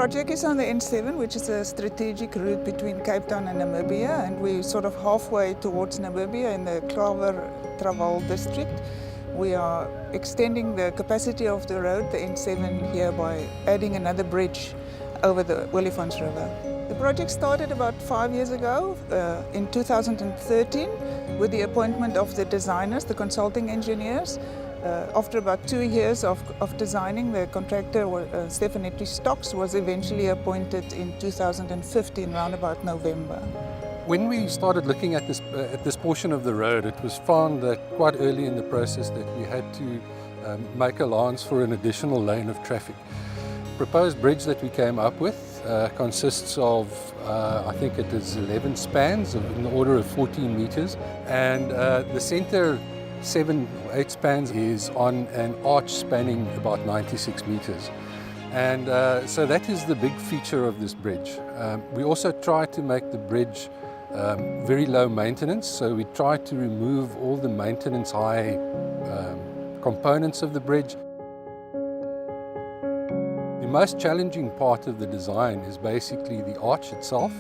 project is on the N7, which is a strategic route between Cape Town and Namibia, and we're sort of halfway towards Namibia in the KLAWER district. We are extending the capacity of the road, the N7 here, by adding another bridge over the Olifants River. The project started about 5 years ago, in 2013, with the appointment of the designers, the consulting engineers. After about 2 years of designing, the contractor, Stefanetti Stocks, was eventually appointed in 2015, around about November. When we started looking at this portion of the road, it was found that quite early in the process that we had to make allowance for an additional lane of traffic. The proposed bridge that we came up with consists of, I think it is 11 spans in the order of 14 meters, and the center 7 or 8 spans is on an arch spanning about 96 meters. And so that is the big feature of this bridge. We also try to make the bridge very low maintenance, so we try to remove all the maintenance high components of the bridge. The most challenging part of the design is basically the arch itself.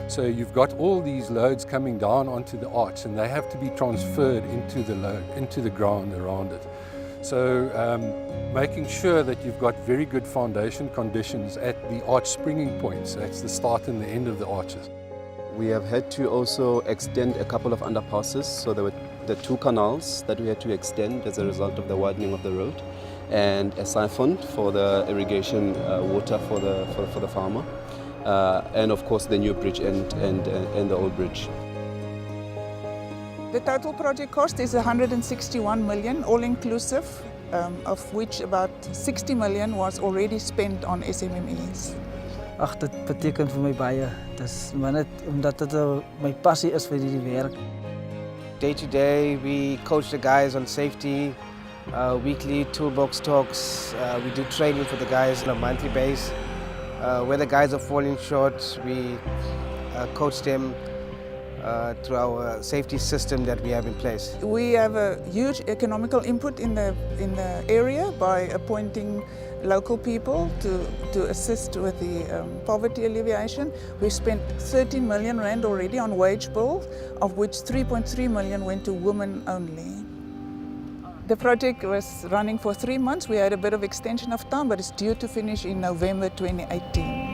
So you've got all these loads coming down onto the arch, and they have to be transferred into the ground around it. So making sure that you've got very good foundation conditions at the arch springing points. That's the start and the end of the arches. We have had to also extend a couple of underpasses, so there were the 2 canals that we had to extend as a result of the widening of the road, and a siphon for the irrigation water for the farmer, and of course the new bridge and the old bridge. The total project cost is 161 million, all inclusive, of which about 60 million was already spent on SMMEs. Ag, dit beteken vir my baie. Dis maar net omdat dit my passie is vir hierdie werk. Day to day, we coach the guys on safety, weekly toolbox talks. We do training for the guys on a monthly basis. Where the guys are falling short, we coach them through our safety system that we have in place. We have a huge economical input in the area by appointing local people to assist with the poverty alleviation. We spent 13 million rand already on wage bills, of which 3.3 million went to women only. The project was running for 3 months. We had a bit of extension of time, but it's due to finish in November 2018.